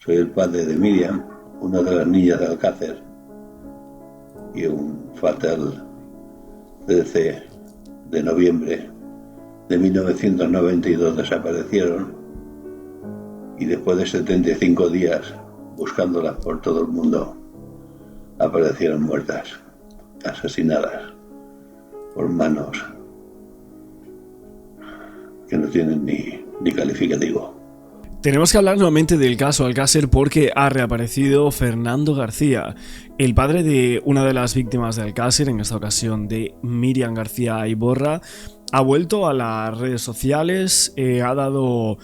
Soy el padre de Miriam, una de las niñas de Alcácer, y un fatal 13 de noviembre de 1992 desaparecieron, y después de 75 días buscándolas por todo el mundo, aparecieron muertas, asesinadas por manos que no tienen ni calificativo. Tenemos que hablar nuevamente del caso Alcácer porque ha reaparecido Fernando García, el padre de una de las víctimas de Alcácer, en esta ocasión de Miriam García Iborra. Ha vuelto a las redes sociales, ha dado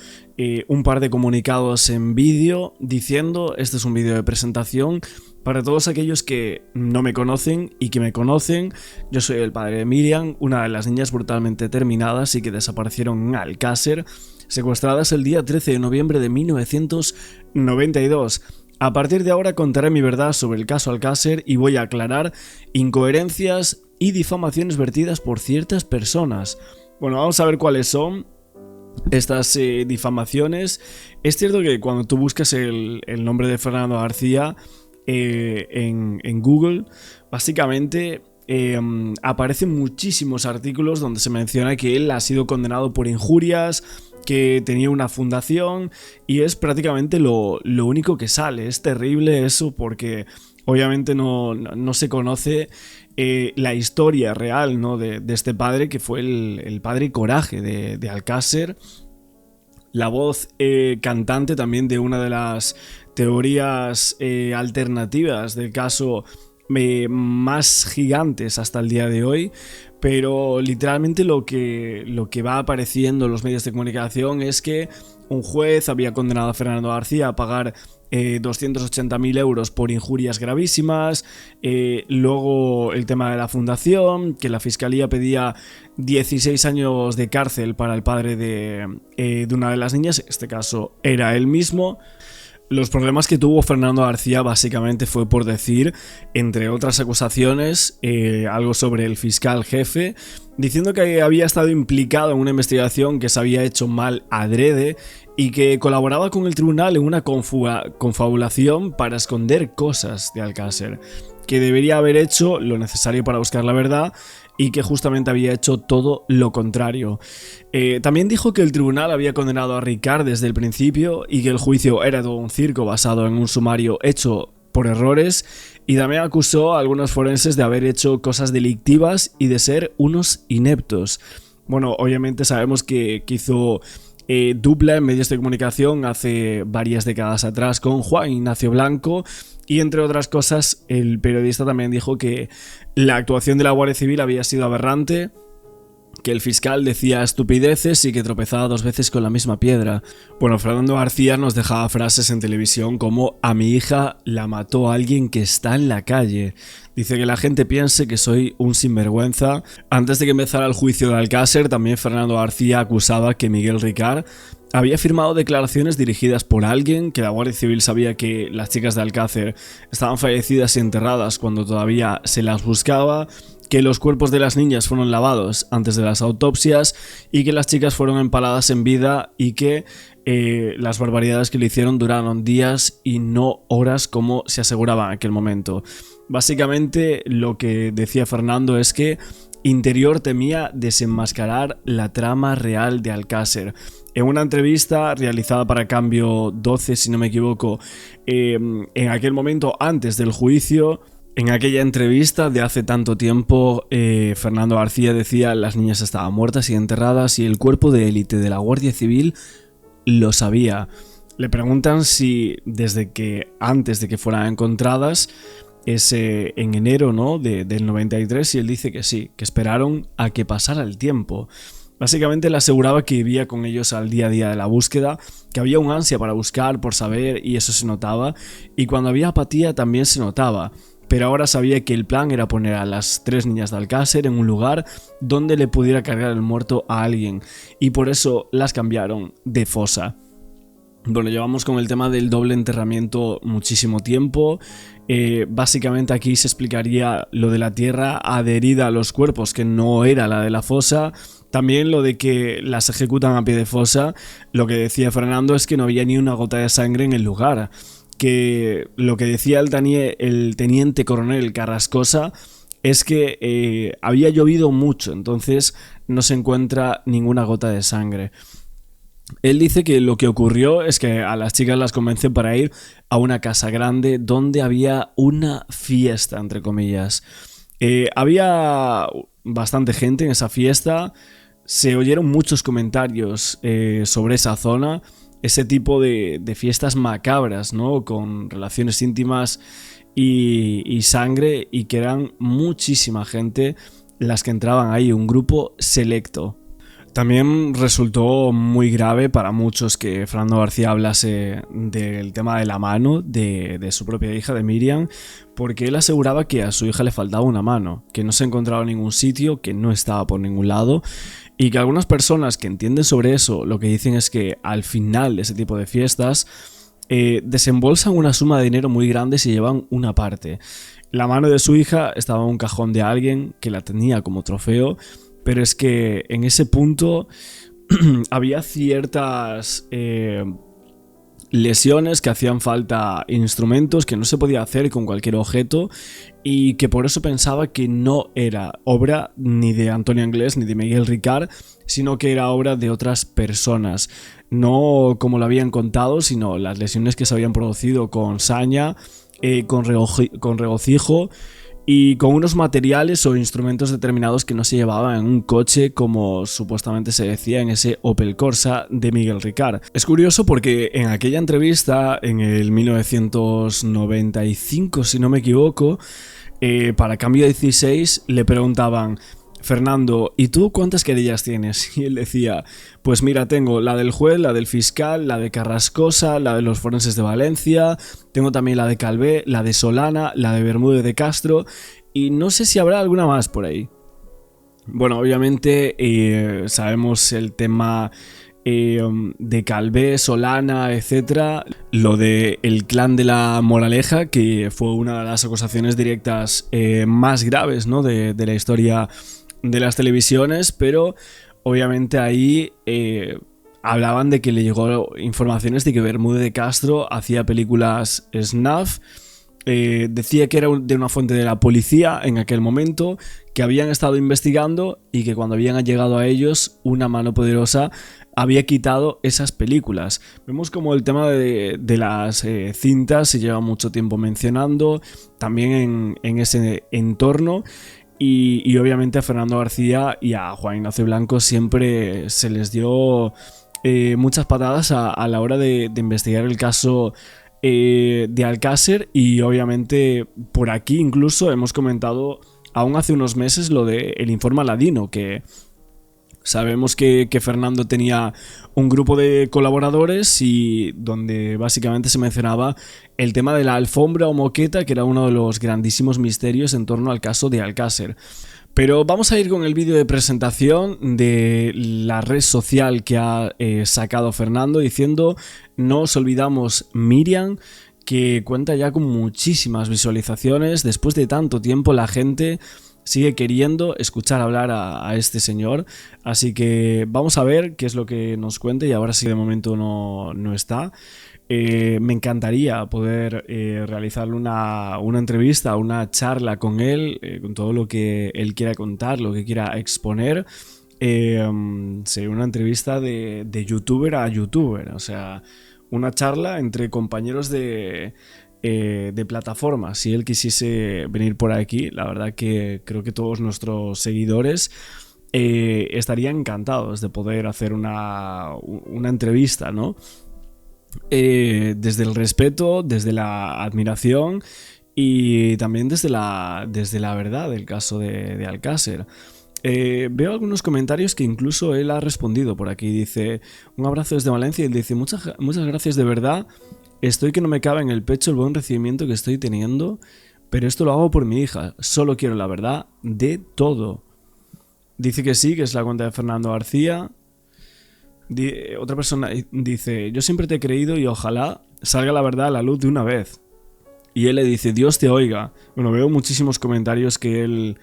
un par de comunicados en vídeo diciendo: este es un vídeo de presentación para todos aquellos que no me conocen y que me conocen. Yo soy el padre de Miriam, una de las niñas brutalmente terminadas y que desaparecieron en Alcácer, secuestradas el día 13 de noviembre de 1992. A partir de ahora contaré mi verdad sobre el caso Alcácer y voy a aclarar incoherencias y difamaciones vertidas por ciertas personas. Bueno, vamos a ver cuáles son estas difamaciones. Es cierto que cuando tú buscas el nombre de Fernando García en Google, básicamente aparecen muchísimos artículos donde se menciona que él ha sido condenado por injurias, que tenía una fundación, y es prácticamente lo único que sale. Es terrible eso porque obviamente no se conoce la historia real, ¿no?, de este padre, que fue el padre Coraje de Alcácer, la voz cantante también de una de las teorías alternativas del caso más gigantes hasta el día de hoy. Pero literalmente lo que va apareciendo en los medios de comunicación es que un juez había condenado a Fernando García a pagar 280.000 euros por injurias gravísimas. Luego el tema de la fundación, que la fiscalía pedía 16 años de cárcel para el padre de una de las niñas, en este caso era él mismo. Los problemas que tuvo Fernando García básicamente fue por decir, entre otras acusaciones, algo sobre el fiscal jefe, diciendo que había estado implicado en una investigación que se había hecho mal adrede y que colaboraba con el tribunal en una confabulación para esconder cosas de Alcácer, que debería haber hecho lo necesario para buscar la verdad y que justamente había hecho todo lo contrario. También dijo que el tribunal había condenado a Ricard desde el principio y que el juicio era todo un circo basado en un sumario hecho por errores, y también acusó a algunos forenses de haber hecho cosas delictivas y de ser unos ineptos. Bueno, obviamente sabemos que hizo dupla en medios de comunicación hace varias décadas atrás con Juan Ignacio Blanco, y entre otras cosas el periodista también dijo que la actuación de la Guardia Civil había sido aberrante, que el fiscal decía estupideces y que tropezaba 2 veces con la misma piedra. Bueno, Fernando García nos dejaba frases en televisión como: a mi hija la mató alguien que está en la calle. Dice que la gente piense que soy un sinvergüenza. Antes de que empezara el juicio de Alcácer, también Fernando García acusaba que Miguel Ricard había firmado declaraciones dirigidas por alguien, que la Guardia Civil sabía que las chicas de Alcácer estaban fallecidas y enterradas cuando todavía se las buscaba, que los cuerpos de las niñas fueron lavados antes de las autopsias y que las chicas fueron empaladas en vida, y que las barbaridades que le hicieron duraron días y no horas como se aseguraba en aquel momento. Básicamente lo que decía Fernando es que Interior temía desenmascarar la trama real de Alcácer. En una entrevista realizada para Cambio 12, si no me equivoco, en aquel momento antes del juicio, en aquella entrevista de hace tanto tiempo, Fernando García decía: las niñas estaban muertas y enterradas y el cuerpo de élite de la Guardia Civil lo sabía. Le preguntan si desde que antes de que fueran encontradas, en enero, ¿no?, del 93, y él dice que sí, que esperaron a que pasara el tiempo. Básicamente le aseguraba que vivía con ellos al día a día de la búsqueda, que había un ansia para buscar, por saber, y eso se notaba, y cuando había apatía también se notaba. Pero ahora sabía que el plan era poner a las 3 niñas de Alcácer en un lugar donde le pudiera cargar el muerto a alguien, y por eso las cambiaron de fosa. Bueno, llevamos con el tema del doble enterramiento muchísimo tiempo. Básicamente aquí se explicaría lo de la tierra adherida a los cuerpos, que no era la de la fosa. También lo de que las ejecutan a pie de fosa. Lo que decía Fernando es que no había ni una gota de sangre en el lugar. que lo que decía el teniente coronel Carrascosa es que había llovido mucho, entonces no se encuentra ninguna gota de sangre. Él dice que lo que ocurrió es que a las chicas las convencen para ir a una casa grande donde había una fiesta, entre comillas. Había bastante gente en esa fiesta, se oyeron muchos comentarios sobre esa zona, ese tipo de fiestas macabras, ¿no? Con relaciones íntimas y sangre, y que eran muchísima gente las que entraban ahí, un grupo selecto. También resultó muy grave para muchos que Fernando García hablase del tema de la mano de su propia hija, de Miriam, porque él aseguraba que a su hija le faltaba una mano, que no se encontraba en ningún sitio, que no estaba por ningún lado, y que algunas personas que entienden sobre eso lo que dicen es que al final de ese tipo de fiestas desembolsan una suma de dinero muy grande si llevan una parte. La mano de su hija estaba en un cajón de alguien que la tenía como trofeo, pero es que en ese punto había ciertas lesiones, que hacían falta instrumentos, que no se podía hacer con cualquier objeto, y que por eso pensaba que no era obra ni de Antonio Anglés ni de Miguel Ricard, sino que era obra de otras personas. No como lo habían contado, sino las lesiones que se habían producido con saña, con regocijo, y con unos materiales o instrumentos determinados que no se llevaban en un coche, como supuestamente se decía en ese Opel Corsa de Miguel Ricard. Es curioso porque en aquella entrevista, en el 1995, si no me equivoco, para Cambio 16, le preguntaban: Fernando, ¿y tú cuántas querellas tienes? Y él decía: pues mira, tengo la del juez, la del fiscal, la de Carrascosa, la de los forenses de Valencia, tengo también la de Calvé, la de Solana, la de Bermúdez de Castro, y no sé si habrá alguna más por ahí. Bueno, obviamente sabemos el tema de Calvé, Solana, etc. Lo de el clan de la Moraleja, que fue una de las acusaciones directas más graves, ¿no? de la historia de las televisiones, pero obviamente ahí hablaban de que le llegó informaciones de que Bermúdez de Castro hacía películas snuff. Decía que era de una fuente de la policía en aquel momento, que habían estado investigando y que cuando habían llegado a ellos, una mano poderosa había quitado esas películas. Vemos como el tema de las cintas se lleva mucho tiempo mencionando, también en ese entorno. Y obviamente a Fernando García y a Juan Ignacio Blanco siempre se les dio muchas patadas a la hora de investigar el caso de Alcácer, y obviamente por aquí incluso hemos comentado aún hace unos meses lo del informe Aladino, que sabemos que Fernando tenía un grupo de colaboradores y donde básicamente se mencionaba el tema de la alfombra o moqueta, que era uno de los grandísimos misterios en torno al caso de Alcácer. Pero vamos a ir con el vídeo de presentación de la red social que ha sacado Fernando, diciendo: no os olvidamos Miriam, que cuenta ya con muchísimas visualizaciones. Después de tanto tiempo la gente sigue queriendo escuchar hablar a este señor, así que vamos a ver qué es lo que nos cuenta, y ahora sí, de momento no está. Me encantaría poder realizarle una entrevista, una charla con él, con todo lo que él quiera contar, lo que quiera exponer. Sería una entrevista de youtuber a youtuber, o sea, una charla entre compañeros de plataforma. Si él quisiese venir por aquí, la verdad que creo que todos nuestros seguidores estarían encantados de poder hacer una entrevista, ¿no? Desde el respeto, desde la admiración y también desde la verdad del caso de Alcácer. Veo algunos comentarios que incluso él ha respondido por aquí. Dice: un abrazo desde Valencia, y él dice: muchas gracias, de verdad. Estoy que no me cabe en el pecho el buen recibimiento que estoy teniendo, pero esto lo hago por mi hija. Solo quiero la verdad de todo. Dice que sí, que es la cuenta de Fernando García. Otra persona dice: yo siempre te he creído y ojalá salga la verdad a la luz de una vez. Y él le dice: Dios te oiga. Bueno, veo muchísimos comentarios que él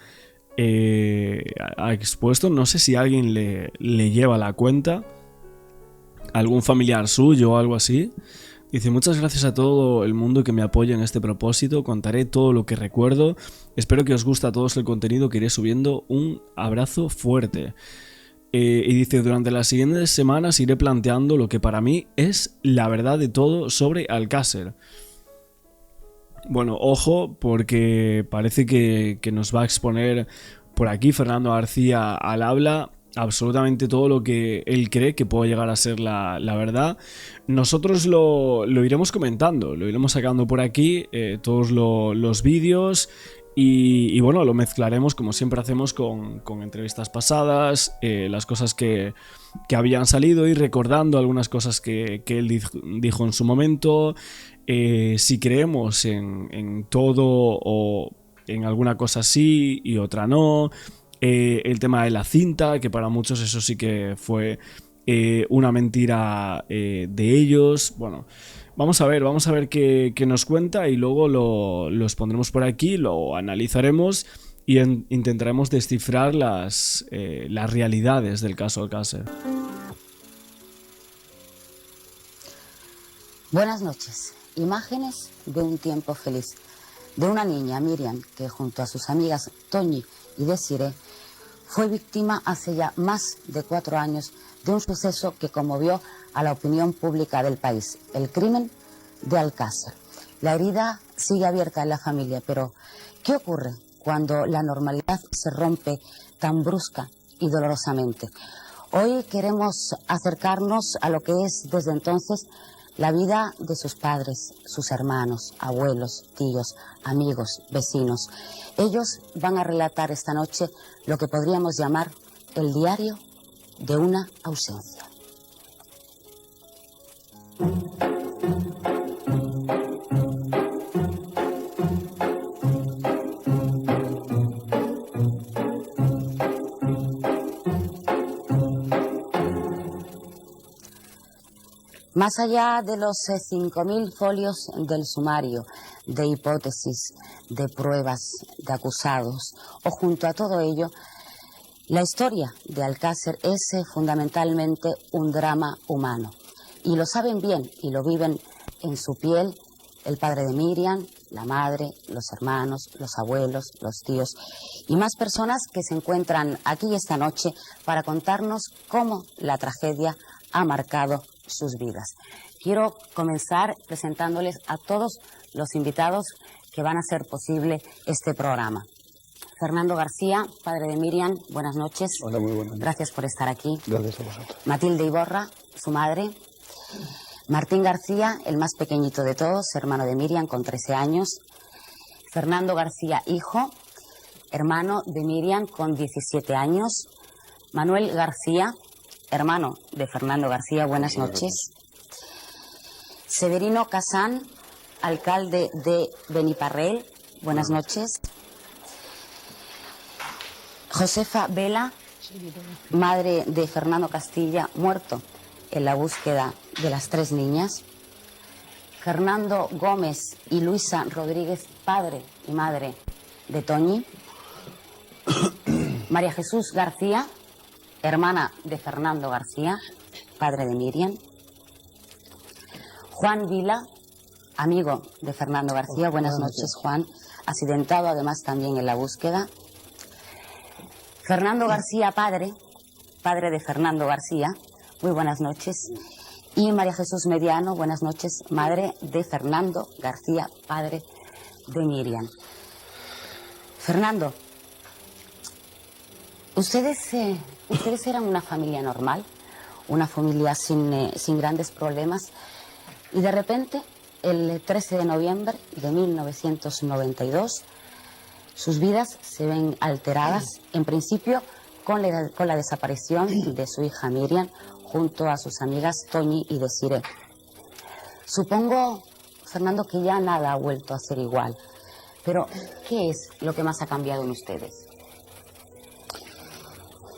ha expuesto. No sé si alguien le lleva la cuenta, algún familiar suyo o algo así. Dice, muchas gracias a todo el mundo que me apoya en este propósito, contaré todo lo que recuerdo, espero que os guste a todos el contenido que iré subiendo, un abrazo fuerte. Y dice, durante las siguientes semanas iré planteando lo que para mí es la verdad de todo sobre Alcácer. Bueno, ojo, porque parece que nos va a exponer por aquí Fernando García al habla absolutamente todo lo que él cree que puede llegar a ser la verdad. Nosotros lo iremos comentando, lo iremos sacando por aquí, todos los vídeos. Y bueno, lo mezclaremos como siempre hacemos con entrevistas pasadas, las cosas que habían salido y recordando algunas cosas que él dijo en su momento. Si creemos en todo o en alguna cosa sí y otra no. El tema de la cinta, que para muchos eso sí que fue una mentira de ellos. Bueno, vamos a ver qué nos cuenta y luego los pondremos por aquí, lo analizaremos y intentaremos descifrar las realidades del caso Alcácer. Buenas noches. Imágenes de un tiempo feliz. De una niña, Miriam, que junto a sus amigas Toñi y Desiree fue víctima hace ya más de 4 años de un suceso que conmovió a la opinión pública del país, el crimen de Alcácer. La herida sigue abierta en la familia, pero ¿qué ocurre cuando la normalidad se rompe tan brusca y dolorosamente? Hoy queremos acercarnos a lo que es desde entonces la vida de sus padres, sus hermanos, abuelos, tíos, amigos, vecinos. Ellos van a relatar esta noche lo que podríamos llamar el diario de una ausencia. Más allá de los 5.000 folios del sumario, de hipótesis, de pruebas, de acusados, o junto a todo ello, la historia de Alcácer es fundamentalmente un drama humano. Y lo saben bien y lo viven en su piel el padre de Miriam, la madre, los hermanos, los abuelos, los tíos y más personas que se encuentran aquí esta noche para contarnos cómo la tragedia ha marcado sus vidas. Quiero comenzar presentándoles a todos los invitados que van a hacer posible este programa. Fernando García, padre de Miriam, buenas noches. Hola, muy buenas noches. Gracias por estar aquí. Gracias a vosotros. Matilde Iborra, su madre. Martín García, el más pequeñito de todos, hermano de Miriam, con 13 años. Fernando García, hijo, hermano de Miriam, con 17 años. Manuel García, hermano de Fernando García, buenas noches. Severino Casán, alcalde de Beniparrell, buenas noches. Josefa Vela, madre de Fernando Castilla, muerto en la búsqueda de las 3 niñas. Fernando Gómez y Luisa Rodríguez, padre y madre de Toñi. María Jesús García, hermana de Fernando García, padre de Miriam. Juan Vila, amigo de Fernando García, buenas noches, Juan, accidentado además también en la búsqueda. Fernando García, padre de Fernando García, muy buenas noches. Y María Jesús Mediano, buenas noches, madre de Fernando García, padre de Miriam. Fernando, ¿ustedes eran una familia normal? Una familia sin grandes problemas. Y de repente, el 13 de noviembre de 1992, sus vidas se ven alteradas, en principio con la desaparición de su hija Miriam, junto a sus amigas Toñi y Desiree. Supongo, Fernando, que ya nada ha vuelto a ser igual. Pero, ¿qué es lo que más ha cambiado en ustedes?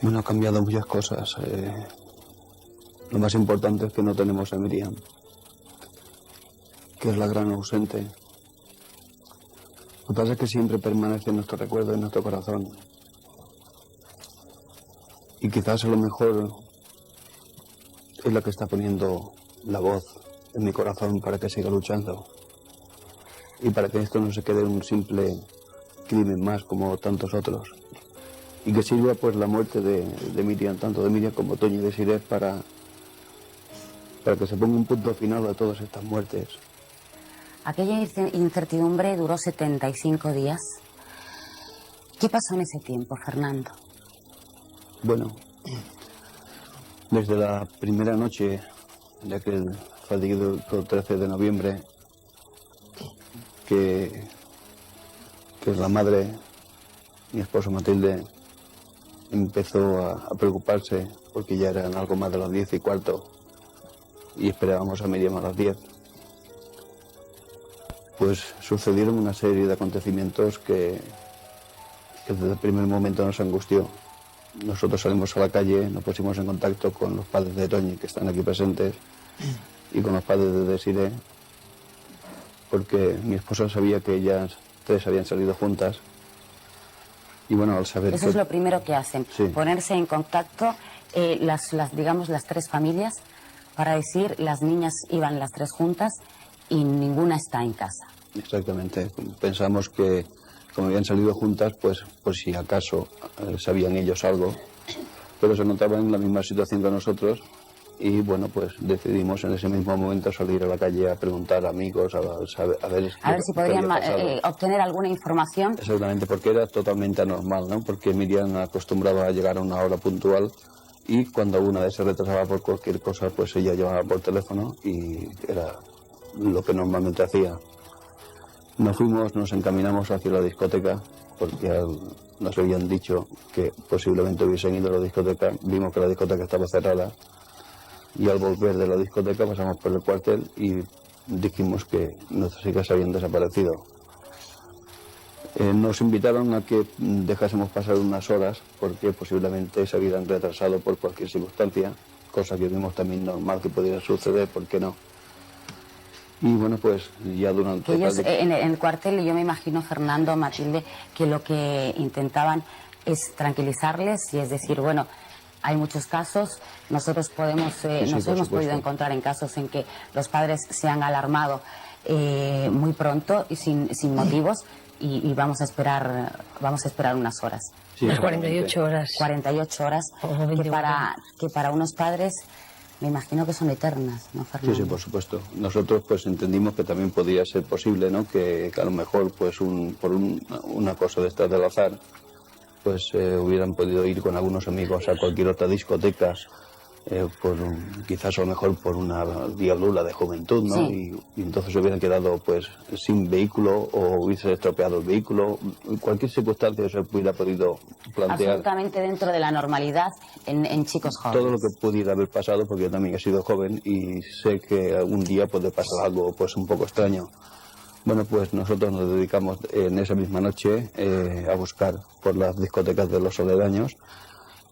Bueno, ha cambiado muchas cosas. Lo más importante es que no tenemos a Miriam, que es la gran ausente. Lo que pasa es que siempre permanece en nuestro recuerdo, en nuestro corazón. Y quizás a lo mejor es la que está poniendo la voz en mi corazón para que siga luchando y para que esto no se quede en un simple crimen más como tantos otros, y que sirva pues la muerte de Miriam, tanto de Miriam como Toñi y Desiré, para que se ponga un punto final a todas estas muertes. Aquella incertidumbre duró 75 días. ¿Qué pasó en ese tiempo, Fernando? Bueno, desde la primera noche de aquel fatídico 13 de noviembre, que la madre, mi esposa Matilde, empezó a preocuparse porque ya eran algo más de las 10:15 y esperábamos a Miriam a las 10. Pues sucedieron una serie de acontecimientos que desde el primer momento nos angustió. Nosotros salimos a la calle, nos pusimos en contacto con los padres de Toñi, que están aquí presentes, y con los padres de Desiré, porque mi esposa sabía que ellas tres habían salido juntas. Y bueno, al saber Eso es lo primero que hacen, sí, ponerse en contacto digamos las tres familias para decir las niñas iban las tres juntas y ninguna está en casa. Exactamente. Pensamos que como habían salido juntas, pues por si acaso sabían ellos algo, pero se notaban en la misma situación que nosotros. Y bueno, pues decidimos en ese mismo momento salir a la calle a preguntar a amigos, a ver si podrían obtener alguna información. Exactamente, porque era totalmente anormal, ¿no? Porque Miriam acostumbraba a llegar a una hora puntual y cuando una vez se retrasaba por cualquier cosa, pues ella llamaba por teléfono y era lo que normalmente hacía. Nos encaminamos hacia la discoteca porque nos habían dicho que posiblemente hubiesen ido a la discoteca. Vimos que la discoteca estaba cerrada. Y al volver de la discoteca pasamos por el cuartel y dijimos que nuestras hijas habían desaparecido. Nos invitaron a que dejásemos pasar unas horas porque posiblemente se habían retrasado por cualquier circunstancia, cosa que vimos también normal que pudiera suceder, ¿por qué no? Y bueno, pues ya durante... Que ellos en el cuartel, yo me imagino, Fernando, Matilde, que lo que intentaban es tranquilizarles y es decir, bueno, hay muchos casos, nosotros nos hemos podido encontrar en casos en que los padres se han alarmado muy pronto y sin motivos y vamos a esperar unas horas. Sí, las 48 horas. 48 horas que para unos padres me imagino que son eternas, ¿no, Fernando? Sí, sí, por supuesto. Nosotros pues entendimos que también podía ser posible, ¿no? Que a lo mejor pues por una cosa de estas del azar pues hubieran podido ir con algunos amigos a cualquier otra discoteca, quizás a lo mejor por una diablura de juventud, ¿no? Sí. Y entonces hubieran quedado pues sin vehículo o hubiese estropeado el vehículo, cualquier circunstancia se hubiera podido plantear. Absolutamente dentro de la normalidad en chicos jóvenes. Todo lo que pudiera haber pasado, porque yo también he sido joven y sé que algún día puede pasar algo pues un poco extraño. Bueno, pues nosotros nos dedicamos en esa misma noche a buscar por las discotecas de los aledaños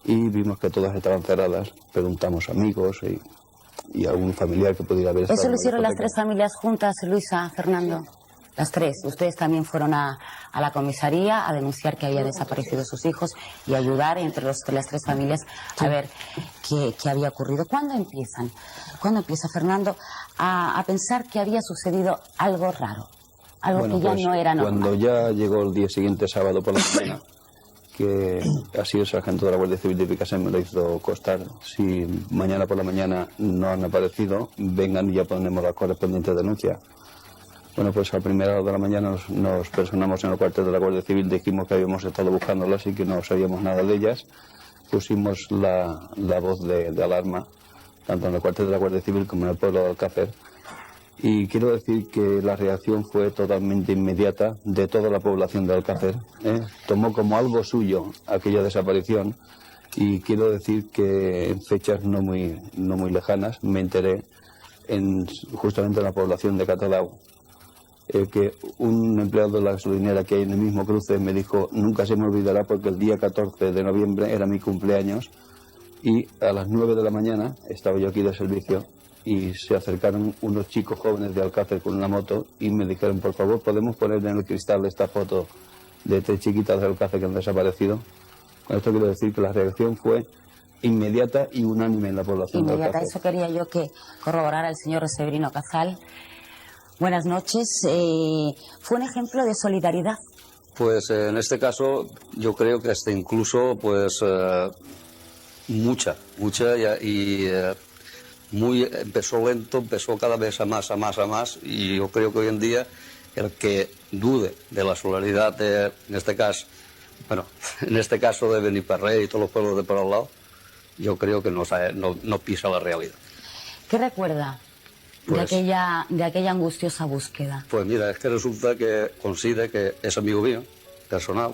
y vimos que todas estaban cerradas. Preguntamos a amigos y a algún familiar que pudiera haber estado. ¿Eso lo hicieron las tres familias juntas, Luisa, Fernando? Las tres. Ustedes también fueron a la comisaría a denunciar que había desaparecido sus hijos y ayudar entre las tres familias a ver qué había ocurrido. ¿Cuándo empieza, Fernando, a pensar que había sucedido algo raro? Algo que ya pues, no era normal. Cuando ya llegó el día siguiente, sábado por la mañana, que así el sargento de la Guardia Civil de Picasen me lo hizo constar, si mañana por la mañana no han aparecido, vengan y ya ponemos la correspondiente denuncia. Bueno, pues a primera hora de la mañana nos personamos en el cuartel de la Guardia Civil, dijimos que habíamos estado buscándolas y que no sabíamos nada de ellas. Pusimos la voz de alarma, tanto en el cuartel de la Guardia Civil como en el pueblo de Alcácer. Y quiero decir que la reacción fue totalmente inmediata de toda la población de Alcácer. Tomó como algo suyo aquella desaparición y quiero decir que en fechas no muy lejanas me enteré justamente en la población de Catalao que un empleado de la gasolinera que hay en el mismo cruce me dijo: nunca se me olvidará porque el día 14 de noviembre era mi cumpleaños y a las 9 de la mañana estaba yo aquí de servicio y se acercaron unos chicos jóvenes de Alcácer con una moto y me dijeron: por favor, ¿podemos poner en el cristal esta foto de tres chiquitas de Alcácer que han desaparecido? Con esto quiero decir que la reacción fue inmediata y unánime en la población de Inmediata, Alcácer. eso quería yo que corroborara el señor Severino Cazal. Buenas noches. ¿Fue un ejemplo de solidaridad? Pues en este caso yo creo que hasta incluso pues mucha y empezó lento, empezó cada vez a más y yo creo que hoy en día el que dude de la solidaridad en este caso de Beniparrell y todos los pueblos de por al lado, yo creo que no pisa la realidad. ¿Qué recuerda Pues- de aquella angustiosa búsqueda? Pues mira, es que resulta que coincide que es amigo mío, personal.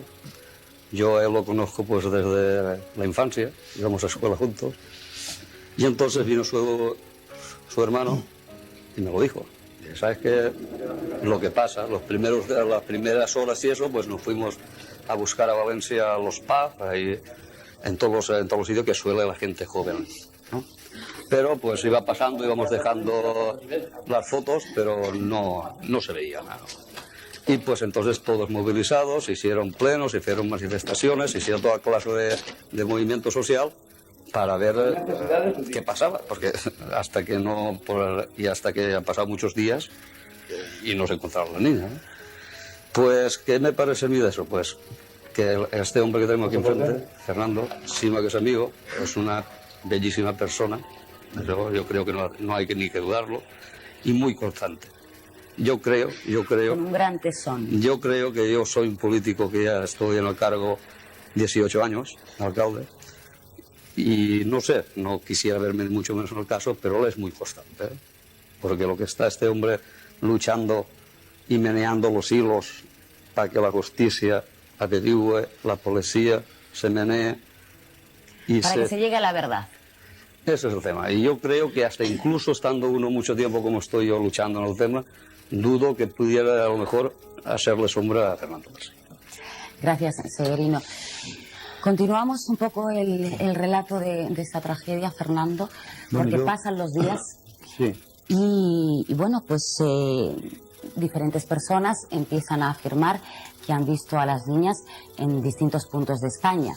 Yo a él lo conozco pues desde la infancia, íbamos a escuela juntos. Y entonces vino su hermano y me lo dijo. Dice, ¿sabes qué? Lo que pasa, las primeras horas y eso, pues nos fuimos a buscar a Valencia a los pubs, ahí, en todos los sitios que suele la gente joven, ¿no? Pero pues iba pasando, íbamos dejando las fotos, pero no se veía nada. Y pues entonces todos movilizados, se hicieron plenos, se hicieron manifestaciones, se hicieron toda clase de movimiento social para ver qué pasaba, porque hasta que han pasado muchos días y no se encontraron la niña, ¿no? Pues, ¿qué me parece a mí de eso? Pues que este hombre que tengo aquí enfrente, Fernando, sino que es amigo, es una bellísima persona, yo creo que no hay ni que dudarlo, y muy constante. Yo creo, Con un gran tesón. yo creo que yo soy un político que ya estoy en el cargo 18 años, alcalde, y no sé, no quisiera verme mucho menos en el caso, pero él es muy constante, ¿eh? Porque lo que está este hombre luchando y meneando los hilos para que la justicia averigüe, la policía se menee y Para que se llegue a la verdad. Ese es el tema. Y yo creo que hasta incluso estando uno mucho tiempo como estoy yo luchando en el tema, dudo que pudiera a lo mejor hacerle sombra a Fernando García. Gracias, Severino. Continuamos un poco el relato de esta tragedia, Fernando, Bueno, porque pasan los días Sí. y bueno, pues diferentes personas empiezan a afirmar que han visto a las niñas en distintos puntos de España.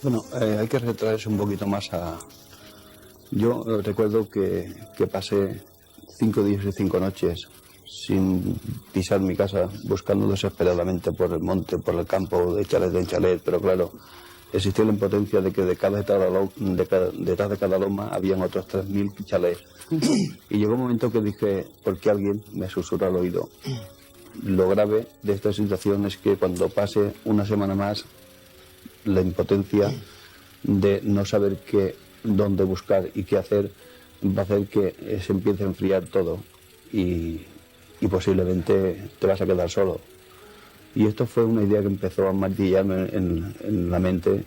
Bueno, hay que retraerse un poquito más a... Yo recuerdo que pasé 5 días y 5 noches sin pisar mi casa, buscando desesperadamente por el monte, por el campo, de chalet en chalet, pero claro, existía la impotencia de que detrás de cada loma habían otros 3.000 chalets. Y llegó un momento que dije, porque alguien me susurra al oído. Lo grave de esta situación es que cuando pase una semana más, la impotencia de no saber dónde buscar y qué hacer va a hacer que se empiece a enfriar todo y posiblemente te vas a quedar solo. Y esto fue una idea que empezó a martillarme en la mente,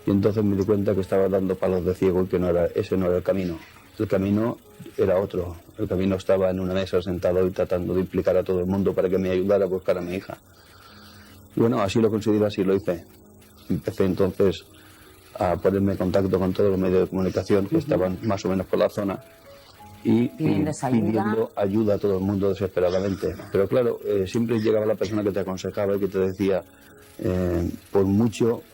y entonces me di cuenta que estaba dando palos de ciego y que ese no era el camino. El camino era otro. El camino estaba en una mesa sentado y tratando de implicar a todo el mundo para que me ayudara a buscar a mi hija. Y bueno, así lo conseguí, así lo hice. Empecé entonces a ponerme en contacto con todos los medios de comunicación que estaban más o menos por la zona y pidiendo ayuda a todo el mundo desesperadamente. Pero claro, siempre llegaba la persona que te aconsejaba y que te decía, por mucho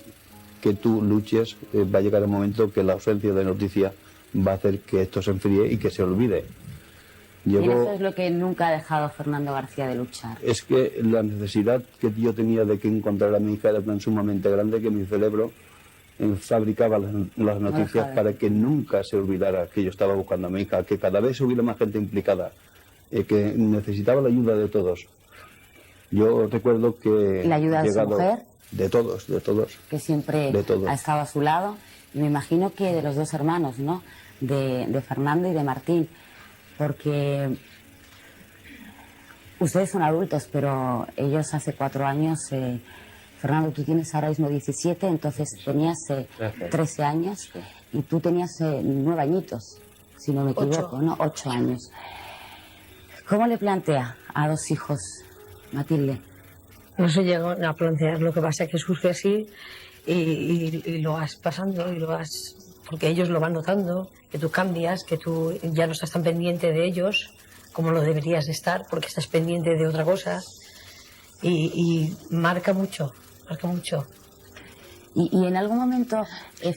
que tú luches, va a llegar el momento que la ausencia de noticias va a hacer que esto se enfríe y que se olvide. Y eso es lo que nunca ha dejado Fernando García de luchar. Es que la necesidad que yo tenía de que encontrar a mi hija era tan sumamente grande que mi cerebro fabricaba las noticias para que nunca se olvidara que yo estaba buscando a mi hija, que cada vez hubiera más gente implicada, que necesitaba la ayuda de todos. Yo recuerdo que... ¿La ayuda de su mujer? De todos. Que siempre ha estado a su lado. Y me imagino que de los dos hermanos, ¿no? De Fernando y de Martín. Porque ustedes son adultos, pero ellos hace 4 años... Fernando, tú tienes ahora mismo 17, entonces tenías 13 años y tú tenías 9 añitos, si no me equivoco, ¿no? 8 años. ¿Cómo le plantea a 2 hijos, Matilde? No se llegó a plantear, lo que pasa es que surge así y lo vas pasando y lo vas... Porque ellos lo van notando, que tú cambias, que tú ya no estás tan pendiente de ellos como lo deberías estar, porque estás pendiente de otra cosa y marca mucho. Y en algún momento,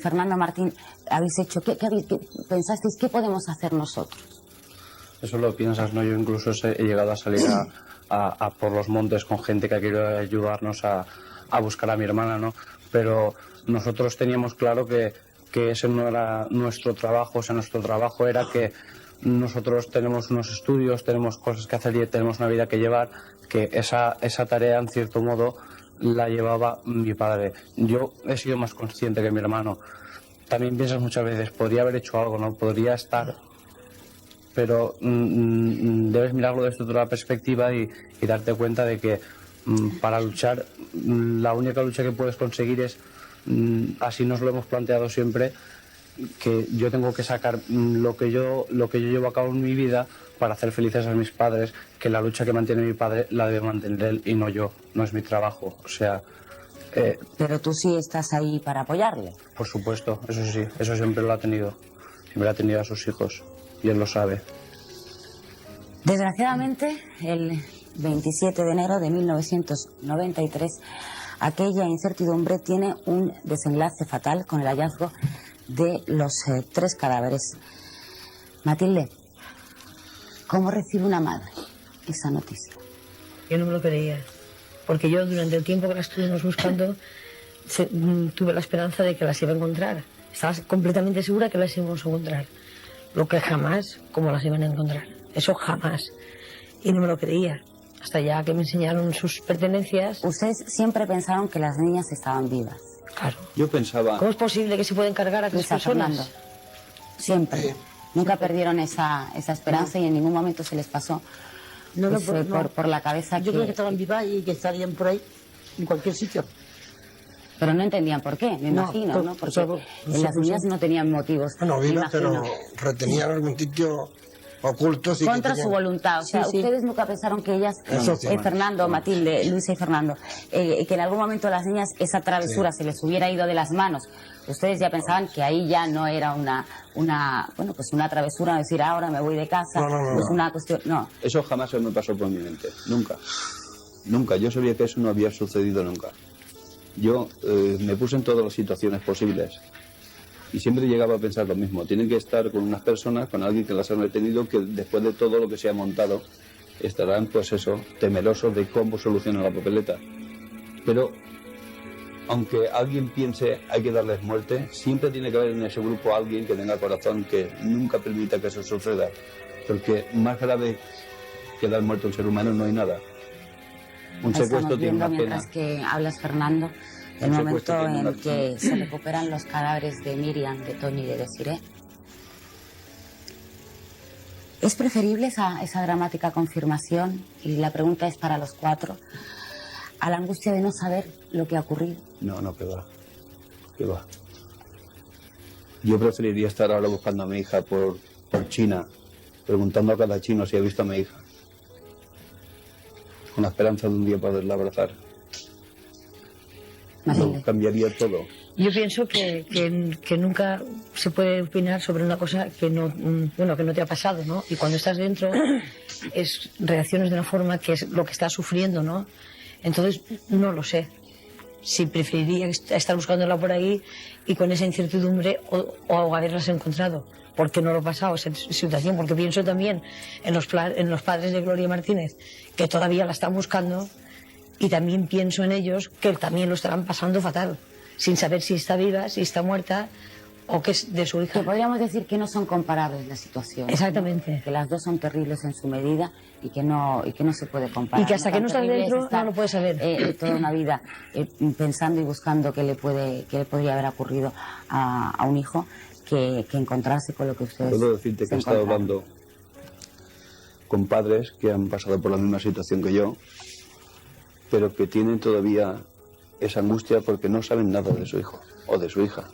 Fernando, Martín, habéis hecho, ¿qué pensasteis, qué podemos hacer nosotros? Eso lo piensas, ¿no? Yo incluso he llegado a salir a por los montes con gente que ha querido ayudarnos a buscar a mi hermana, ¿no? Pero nosotros teníamos claro que ese no era nuestro trabajo. O sea, nuestro trabajo era que nosotros tenemos unos estudios, tenemos cosas que hacer y tenemos una vida que llevar, que esa tarea, en cierto modo, la llevaba mi padre. Yo he sido más consciente que mi hermano. También piensas muchas veces, podría haber hecho algo, ¿no? Podría estar... Pero debes mirarlo desde otra perspectiva y darte cuenta de que para luchar, la única lucha que puedes conseguir es, así nos lo hemos planteado siempre, que yo tengo que sacar lo que yo llevo a cabo en mi vida para hacer felices a mis padres, que la lucha que mantiene mi padre la debe mantener él y no yo, no es mi trabajo. O sea... Pero tú sí estás ahí para apoyarle. Por supuesto, eso sí, eso siempre lo ha tenido. Siempre ha tenido a sus hijos. Y él lo sabe. Desgraciadamente, el 27 de enero de 1993, aquella incertidumbre tiene un desenlace fatal con el hallazgo de los 3 cadáveres. Matilde, ¿cómo recibe una madre esa noticia? Yo no me lo creía, porque yo durante el tiempo que la estuvimos buscando tuve la esperanza de que las iba a encontrar. Estaba completamente segura que las íbamos a encontrar. Lo que jamás, como las iban a encontrar. Eso jamás. Y no me lo creía. Hasta ya que me enseñaron sus pertenencias. Ustedes siempre pensaron que las niñas estaban vivas. Claro. Yo pensaba... ¿Cómo es posible que se pueden cargar a 3 personas? Fernando. Siempre. Nunca perdieron esa esperanza y en ningún momento se les pasó por la cabeza. Yo creo que estaban vivas y que estarían por ahí, en cualquier sitio. Pero no entendían por qué, me imagino, ¿no? Porque las niñas no tenían motivos. Bueno, vivas, pero retenían algún sitio oculto. Sí, contra su voluntad. O sea, ustedes nunca pensaron que ellas, Fernando, Matilde, Luisa y Fernando, que en algún momento las niñas, esa travesura se les hubiera ido de las manos. Ustedes ya pensaban que ahí ya no era una travesura, decir ahora me voy de casa, pues una cuestión, no. Eso jamás se me pasó por mi mente, nunca. Nunca, yo sabía que eso no había sucedido nunca. Yo me puse en todas las situaciones posibles y siempre llegaba a pensar lo mismo. Tienen que estar con unas personas, con alguien que las ha retenido, que después de todo lo que se ha montado estarán, pues eso, temerosos de cómo solucionar la papeleta. Pero aunque alguien piense hay que darles muerte, siempre tiene que haber en ese grupo alguien que tenga corazón, que nunca permita que eso suceda, porque más grave que dar muerte a un ser humano no hay nada. Un secuestro tiene una pena. Mientras que hablas, Fernando, el momento en que se recuperan los cadáveres de Miriam, de Toñi y de Desiré. ¿Es preferible esa dramática confirmación? Y la pregunta es para los 4, a la angustia de no saber lo que ha ocurrido. No, que va. Que va. Yo preferiría estar ahora buscando a mi hija por China, preguntando a cada chino si ha visto a mi hija, con la esperanza de un día poderla abrazar. No, cambiaría todo. Yo pienso que nunca se puede opinar sobre una cosa que no te ha pasado, ¿no? Y cuando estás dentro reaccionas de una forma que es lo que estás sufriendo, ¿no? Entonces no lo sé. Si preferiría estar buscándola por ahí y con esa incertidumbre o haberlas encontrado, porque no lo he pasado esa situación, porque pienso también en los padres de Gloria Martínez, que todavía la están buscando, y también pienso en ellos, que también lo estarán pasando fatal, sin saber si está viva, si está muerta, o que es de su hija. Que podríamos decir que no son comparables las situaciones. Exactamente. ¿no? Que las dos son terribles en su medida y que no se puede comparar. Y que hasta que no estás dentro no lo puedes saber. Toda una vida pensando y buscando qué le podría haber ocurrido a un hijo, que encontrarse con lo que ustedes... Puedo decirte que he estado hablando con padres que han pasado por la misma situación que yo, pero que tienen todavía esa angustia porque no saben nada de su hijo o de su hija.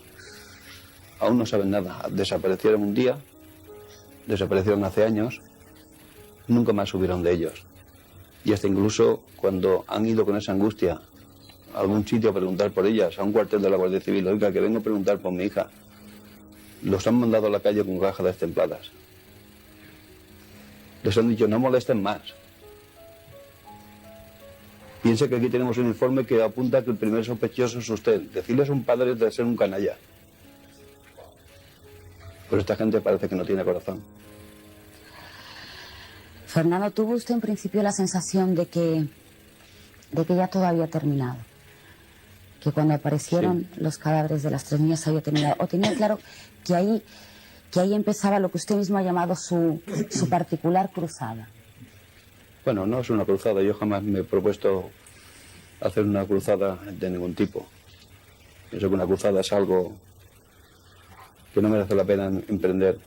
Aún no saben nada. Desaparecieron un día, desaparecieron hace años, nunca más subieron de ellos. Y hasta incluso cuando han ido con esa angustia a algún sitio a preguntar por ellas, a un cuartel de la Guardia Civil, oiga, que vengo a preguntar por mi hija, los han mandado a la calle con cajas destempladas. Les han dicho, no molesten más. Piense que aquí tenemos un informe que apunta que el primer sospechoso es usted. Decirle a un padre de ser un canalla. Pero esta gente parece que no tiene corazón. Fernando, ¿tuvo usted en principio la sensación de que ya todo había terminado? Que cuando aparecieron los cadáveres de las 3 niñas había terminado. ¿O tenía claro que ahí empezaba lo que usted mismo ha llamado su particular cruzada? Bueno, no es una cruzada. Yo jamás me he propuesto hacer una cruzada de ningún tipo. Pienso que una cruzada es algo que no merece la pena emprender.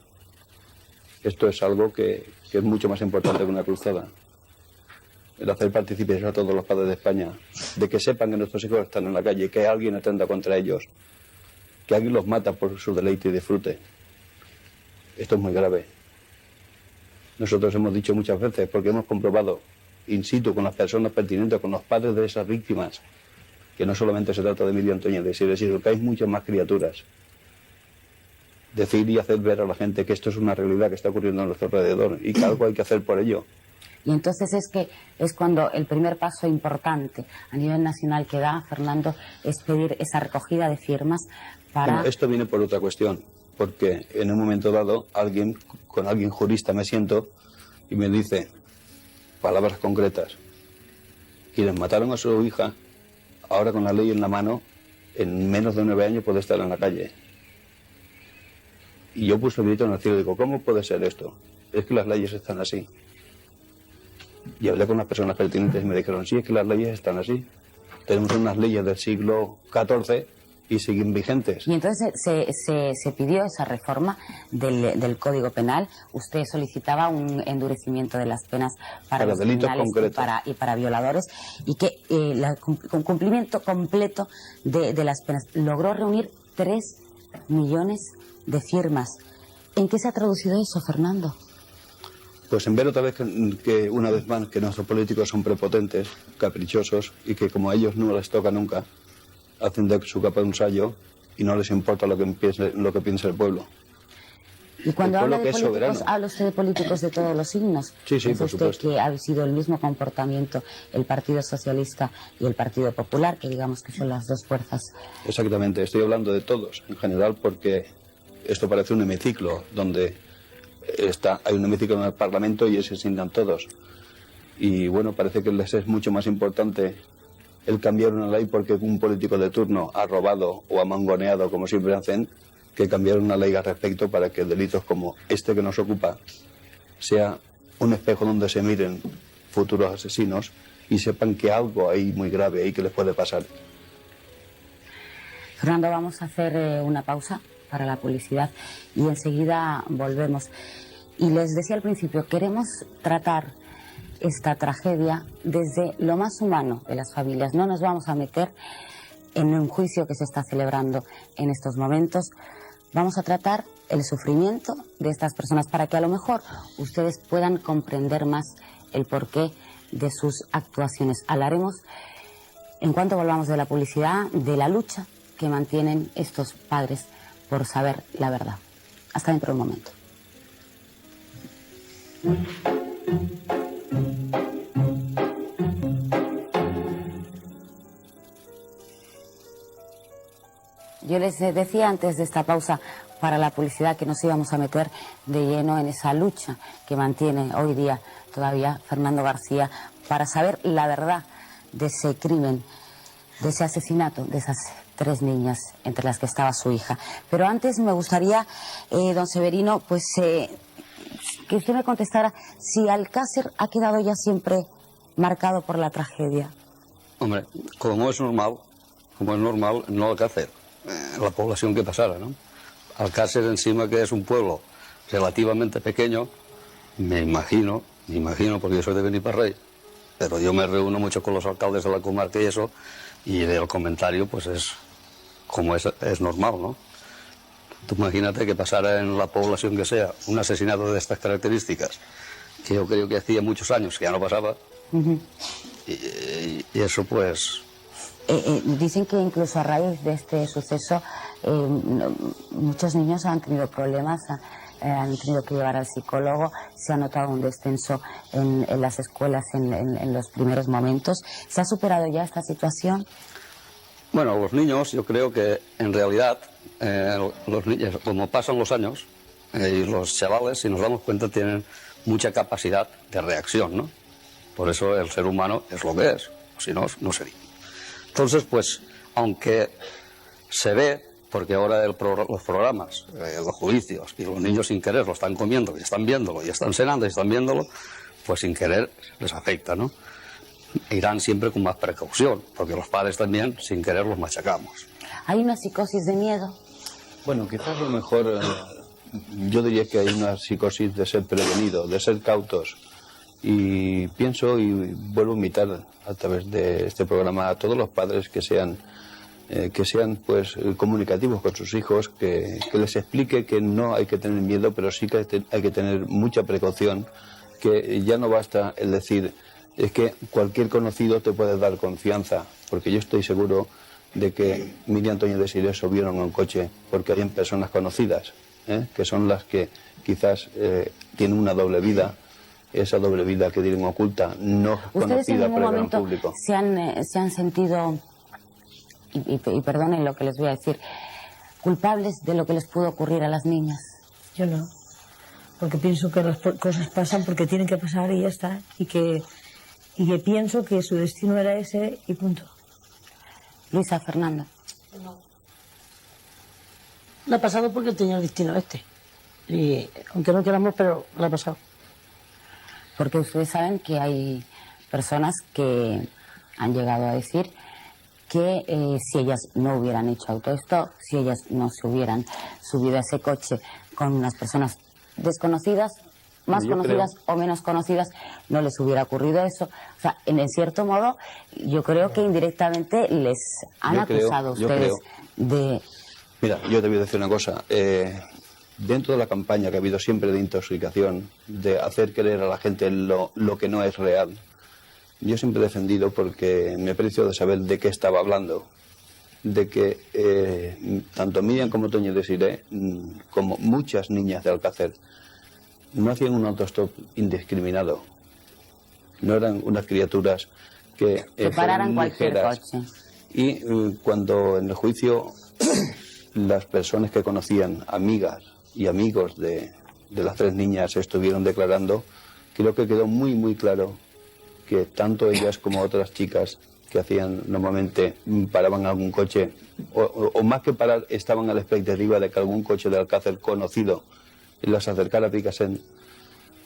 Esto es algo que es mucho más importante que una cruzada. El hacer partícipes a todos los padres de España, de que sepan que nuestros hijos están en la calle, que alguien atenta contra ellos, que alguien los mata por su deleite y disfrute. Esto es muy grave. Nosotros hemos dicho muchas veces, porque hemos comprobado in situ con las personas pertinentes, con los padres de esas víctimas, que no solamente se trata de Miriam Toñi de Sire, sino que hay muchas más criaturas. Decir y hacer ver a la gente que esto es una realidad que está ocurriendo a nuestro alrededor y que algo hay que hacer por ello. Y entonces es cuando el primer paso importante a nivel nacional que da, Fernando, es pedir esa recogida de firmas para... Bueno, esto viene por otra cuestión, porque en un momento dado con alguien jurista me siento y me dice palabras concretas. Quienes mataron a su hija, ahora con la ley en la mano, en menos de 9 años puede estar en la calle. Y yo puse el grito en el cielo y digo, ¿cómo puede ser esto? Es que las leyes están así. Y hablé con las personas pertinentes y me dijeron, sí, es que las leyes están así. Tenemos unas leyes del siglo XIV y siguen vigentes. Y entonces se pidió esa reforma del Código Penal. Usted solicitaba un endurecimiento de las penas para los delitos criminales concretos y para violadores, y que con cumplimiento completo de las penas. Logró reunir 3 millones de firmas. ¿En qué se ha traducido eso, Fernando? Pues en ver otra vez que una vez más que nuestros políticos son prepotentes, caprichosos y que como a ellos no les toca nunca, hacen de su capa un sayo y no les importa lo que piensa el pueblo. Y cuando habla de políticos, ¿habla usted de políticos de todos los signos? Sí, sí, por usted supuesto. Que ha sido el mismo comportamiento el Partido Socialista y el Partido Popular, que digamos que son las dos fuerzas. Exactamente, estoy hablando de todos en general porque esto parece un hemiciclo donde hay un hemiciclo en el Parlamento y se sientan todos. Y bueno, parece que les es mucho más importante el cambiar una ley porque un político de turno ha robado o ha mangoneado, como siempre hacen, que cambiar una ley al respecto para que delitos como este que nos ocupa sea un espejo donde se miren futuros asesinos y sepan que algo hay muy grave ahí que les puede pasar. Fernando, vamos a hacer una pausa para la publicidad y enseguida volvemos. Y les decía al principio, queremos tratar esta tragedia desde lo más humano de las familias. No nos vamos a meter en un juicio que se está celebrando en estos momentos. Vamos a tratar el sufrimiento de estas personas para que a lo mejor ustedes puedan comprender más el porqué de sus actuaciones. Hablaremos, en cuanto volvamos de la publicidad, de la lucha que mantienen estos padres por saber la verdad. Hasta dentro de un momento. Yo les decía antes de esta pausa para la publicidad que nos íbamos a meter de lleno en esa lucha que mantiene hoy día todavía Fernando García para saber la verdad de ese crimen, de ese asesinato de esas 3 niñas, entre las que estaba su hija. Pero antes me gustaría, don Severino, pues que usted me contestara si Alcácer ha quedado ya siempre marcado por la tragedia. Hombre, como es normal, no Alcácer, la población que pasara, ¿no? Alcácer encima que es un pueblo relativamente pequeño, me imagino, porque yo soy de Beniparrey, pero yo me reúno mucho con los alcaldes de la comarca y eso, y el comentario pues es como es normal, ¿no? Tú imagínate que pasara en la población que sea un asesinato de estas características, que yo creo que hacía muchos años que ya no pasaba, y eso pues... Dicen que incluso a raíz de este suceso muchos niños han tenido problemas han tenido que llevar al psicólogo, se ha notado un descenso en las escuelas en los primeros momentos. ¿Se ha superado ya esta situación? Bueno, los niños, yo creo que en realidad, los niños, como pasan los años, y los chavales, si nos damos cuenta, tienen mucha capacidad de reacción, ¿no? Por eso el ser humano es lo que es, si no, no sería. Entonces, pues, aunque se ve, porque ahora los programas, los juicios, y los niños sin querer lo están comiendo, y están viéndolo, y están cenando, y están viéndolo, pues sin querer les afecta, ¿no? Irán siempre con más precaución, porque los padres también, sin querer, los machacamos. ¿Hay una psicosis de miedo? Bueno, quizás a lo mejor yo diría que hay una psicosis de ser prevenido, de ser cautos. Y pienso y vuelvo a invitar a través de este programa a todos los padres que sean pues comunicativos con sus hijos, que les explique que no hay que tener miedo, pero sí que hay que tener mucha precaución, que ya no basta el decir es que cualquier conocido te puede dar confianza, porque yo estoy seguro de que Miriam, Toñi y Desiré subieron a un coche porque hay personas conocidas, que son las que quizás tienen una doble vida, esa doble vida que tienen oculta, no conocida por el gran público. ¿Se han sentido, y perdonen lo que les voy a decir, culpables de lo que les pudo ocurrir a las niñas? Yo no, porque pienso que las cosas pasan porque tienen que pasar y ya está, y que pienso que su destino era ese y punto. Luisa, Fernando. No. Le ha pasado porque tenía el destino este. Y aunque no queramos, pero le ha pasado. Porque ustedes saben que hay personas que han llegado a decir que si ellas no hubieran hecho autostop, si ellas no se hubieran subido a ese coche con unas personas desconocidas, más conocidas o menos conocidas, no les hubiera ocurrido eso. O sea, en cierto modo, yo creo que indirectamente les han acusado a ustedes de... Mira, yo te voy a decir una cosa. Dentro de la campaña que ha habido siempre de intoxicación, de hacer creer a la gente lo que no es real, yo siempre he defendido, porque me pareció de saber de qué estaba hablando, de que tanto Miriam como Toñi y Desiré, como muchas niñas de Alcácer, no hacían un autostop indiscriminado. No eran unas criaturas que pararan cualquier ligeras. coche. Y cuando en el juicio las personas que conocían, amigas y amigos de las tres niñas, estuvieron declarando, creo que quedó muy muy claro que tanto ellas como otras chicas que hacían normalmente, paraban algún coche, o más que parar, estaban a la expectativa de que algún coche de Alcácer conocido las acercara a Picassent.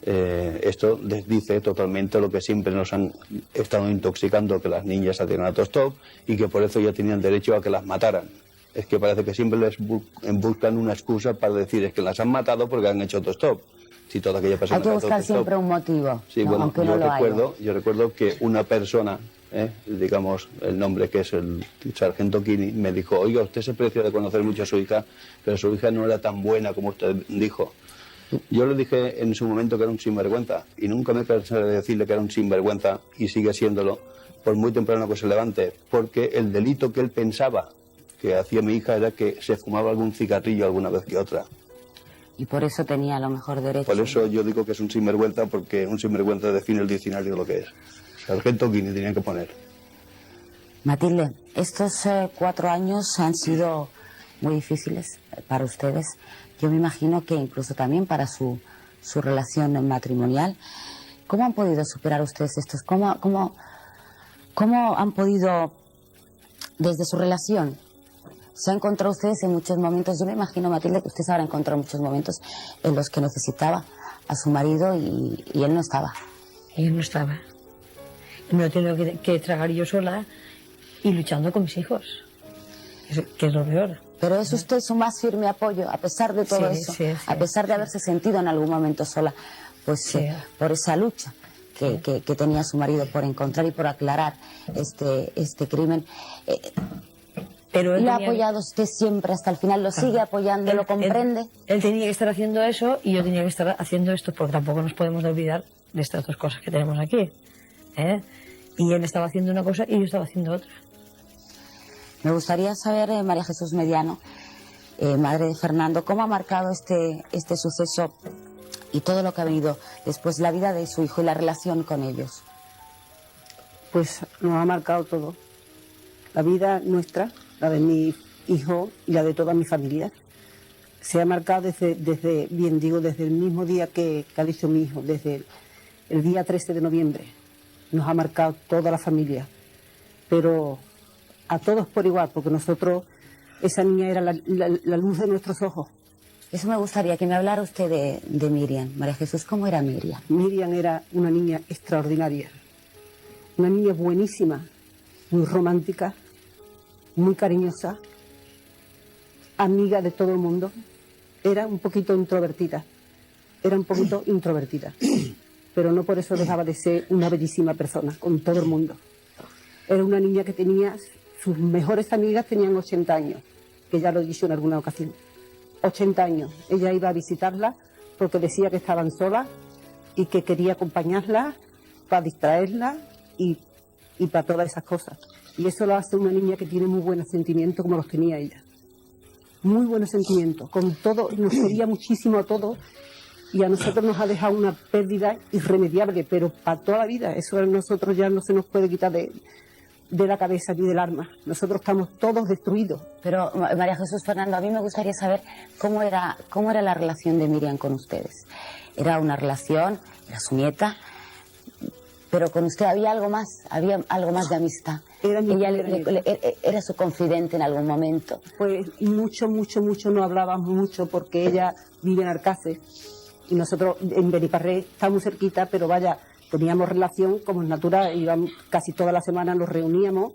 Esto desdice totalmente lo que siempre nos han estado intoxicando, que las niñas hacían autostop y que por eso ya tenían derecho a que las mataran. Es que parece que siempre les buscan una excusa para decir es que las han matado porque han hecho autostop. Si toda aquella persona hay que buscar siempre un motivo, sí, ¿no? bueno, Aunque no lo haya. Yo recuerdo que una persona, digamos el nombre, que es el sargento Kini, me dijo: oiga, usted se precia de conocer mucho a su hija, pero su hija no era tan buena como usted dijo. Yo le dije en su momento que era un sinvergüenza, y nunca me cansé de decirle que era un sinvergüenza, y sigue siéndolo, por muy temprano que se levante, porque el delito que él pensaba que hacía mi hija era que se fumaba algún cigarrillo alguna vez que otra. Y por eso tenía a lo mejor derecho. Por eso yo digo que es un sinvergüenza, porque un sinvergüenza define el diccionario de lo que es. Sargento Kini tenía que poner. Matilde, estos 4 años han sido muy difíciles para ustedes. Yo me imagino que incluso también para su relación matrimonial. ¿Cómo han podido superar ustedes estos? ¿Cómo han podido, desde su relación, se han encontrado ustedes en muchos momentos? Yo me imagino, Matilde, que usted se habrá encontrado muchos momentos en los que necesitaba a su marido y él no estaba. Y él no estaba. Me lo he tenido que tragar yo sola y luchando con mis hijos, que es lo peor. Pero es usted su más firme apoyo, a pesar de todo eso, a pesar de haberse sentido en algún momento sola, pues por esa lucha que tenía su marido por encontrar y por aclarar este crimen. Pero ¿Le ha apoyado usted siempre hasta el final? ¿Lo sigue apoyando? ¿Lo comprende? Él tenía que estar haciendo eso y yo tenía que estar haciendo esto, porque tampoco nos podemos olvidar de estas dos cosas que tenemos aquí. Y él estaba haciendo una cosa y yo estaba haciendo otra. Me gustaría saber, María Jesús Mediano, madre de Fernando, ¿cómo ha marcado este suceso y todo lo que ha venido después, la vida de su hijo y la relación con ellos? Pues nos ha marcado todo. La vida nuestra, la de mi hijo y la de toda mi familia. Se ha marcado desde el mismo día que ha dicho mi hijo, desde el día 13 de noviembre. Nos ha marcado toda la familia, pero a todos por igual, porque nosotros, esa niña era la luz de nuestros ojos. Eso me gustaría que me hablara usted de Miriam. María Jesús, ¿cómo era Miriam? Miriam era una niña extraordinaria, una niña buenísima, muy romántica, muy cariñosa, amiga de todo el mundo. Era un poquito introvertida, pero no por eso dejaba de ser una bellísima persona con todo el mundo. Era una niña que tenía, sus mejores amigas tenían 80 años, que ya lo he dicho en alguna ocasión. 80 años. Ella iba a visitarla porque decía que estaban solas y que quería acompañarla para distraerla y para todas esas cosas. Y eso lo hace una niña que tiene muy buenos sentimientos como los tenía ella. Muy buenos sentimientos, con todo, nos quería muchísimo a todos y a nosotros nos ha dejado una pérdida irremediable, pero para toda la vida. Eso a nosotros ya no se nos puede quitar de la cabeza ni del alma. Nosotros estamos todos destruidos. Pero María Jesús, Fernando, a mí me gustaría saber cómo era la relación de Miriam con ustedes. Era una relación, era su nieta, pero con usted había algo más de amistad. Ella era su confidente en algún momento. Pues mucho no hablábamos mucho porque ella vive en Alcácer y nosotros en Beniparré estamos cerquita, pero vaya, teníamos relación como es natural, íbamos casi toda la semana, nos reuníamos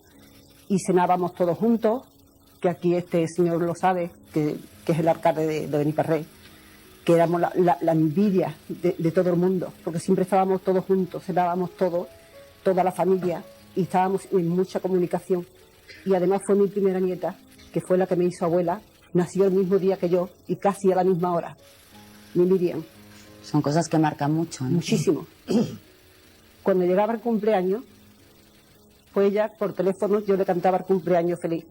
y cenábamos todos juntos, que aquí este señor lo sabe, que es el alcalde de Beniparré, que éramos la envidia de todo el mundo, porque siempre estábamos todos juntos, cenábamos todos, toda la familia, y estábamos en mucha comunicación. Y además fue mi primera nieta, que fue la que me hizo abuela, nació el mismo día que yo y casi a la misma hora, mi Miriam. Son cosas que marcan mucho, ¿no? Muchísimo. Cuando llegaba el cumpleaños, pues ella por teléfono yo le cantaba el cumpleaños feliz,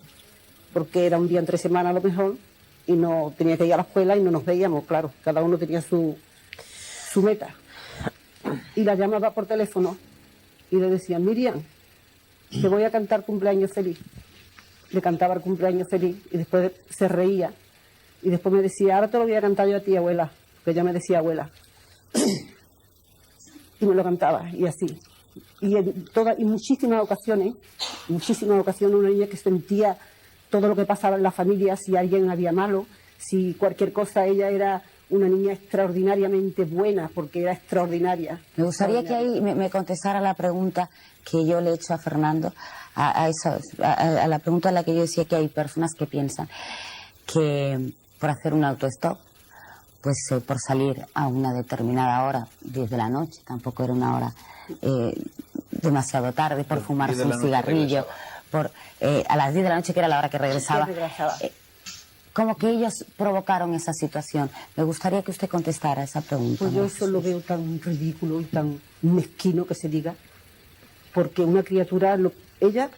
porque era un día entre semana a lo mejor y no tenía que ir a la escuela y no nos veíamos, claro, cada uno tenía su meta. Y la llamaba por teléfono y le decía: Miriam, te voy a cantar cumpleaños feliz. Le cantaba el cumpleaños feliz y después se reía y después me decía: ahora te lo voy a cantar yo a ti, abuela, porque ella me decía abuela. Y me lo cantaba y así. Y en muchísimas ocasiones una niña que sentía todo lo que pasaba en la familia, si alguien había malo, si cualquier cosa. Ella era una niña extraordinariamente buena, porque era extraordinaria. Me gustaría que ahí me contestara la pregunta que yo le he hecho a Fernando, a la pregunta en la que yo decía que hay personas que piensan que por hacer un autostop, pues por salir a una determinada hora, 10 de la noche, tampoco era una hora demasiado tarde, por fumarse un cigarrillo, a las 10 de la noche, que era la hora que regresaba. Como que ellos provocaron esa situación. Me gustaría que usted contestara esa pregunta. Pues yo eso lo veo tan ridículo y tan mezquino que se diga, porque una criatura, ella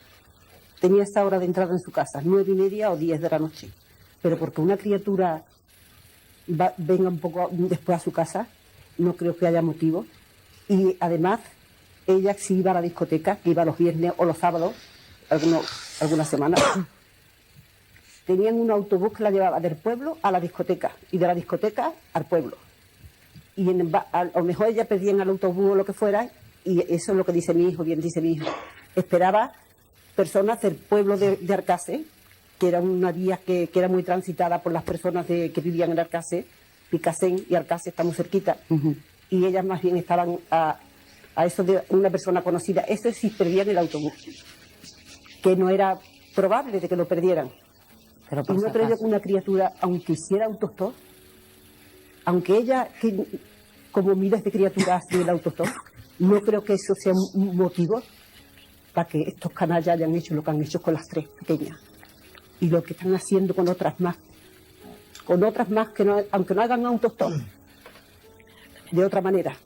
tenía esa hora de entrada en su casa, 9:30 o 10 de la noche, pero porque una criatura venga un poco después a su casa, no creo que haya motivo. Y además, ella sí iba a la discoteca, que iba los viernes o los sábados, algunas semanas. Tenían un autobús que la llevaba del pueblo a la discoteca y de la discoteca al pueblo. Y a lo mejor ella pedía en el autobús o lo que fuera, y eso es lo que dice mi hijo, bien dice mi hijo. Esperaba personas del pueblo de Alcácer, que era una vía que era muy transitada por las personas que vivían en Alcácer, Picasen y Alcácer estamos cerquita, y ellas más bien estaban a eso de una persona conocida. Eso sí, perdían el autobús, que no era probable de que lo perdieran. Pero y no creo yo que una criatura, aunque hiciera autostop, aunque ella, como miles de criaturas hace el autostop, no creo que eso sea un motivo para que estos canallas hayan hecho lo que han hecho con las 3 pequeñas. Y lo que están haciendo con otras más. Con otras más que no, aunque no hagan autostop, de otra manera.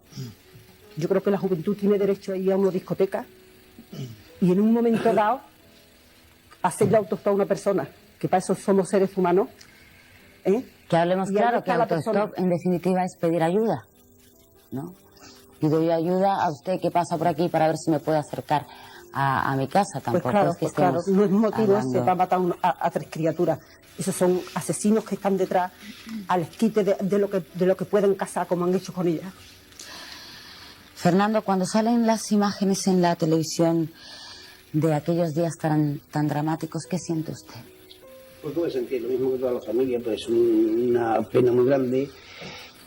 Yo creo que la juventud tiene derecho a ir a una discoteca y en un momento dado hacerle autostop a una persona, que para eso somos seres humanos, Que hablemos Y claro, ahí que está la persona. autostop en definitiva es pedir ayuda, ¿no? Pido yo ayuda a usted que pasa por aquí para ver si me puede acercar a mi casa. Tampoco Pues claro, es que estemos no es motivo ese hablando- para matar a 3 criaturas. Esos son asesinos que están detrás al esquite de lo que pueden casar, como han hecho con ella. Fernando, cuando salen las imágenes en la televisión de aquellos días tan dramáticos, ¿qué siente usted? Pues puede sentir lo mismo que toda la familia, pues una pena muy grande,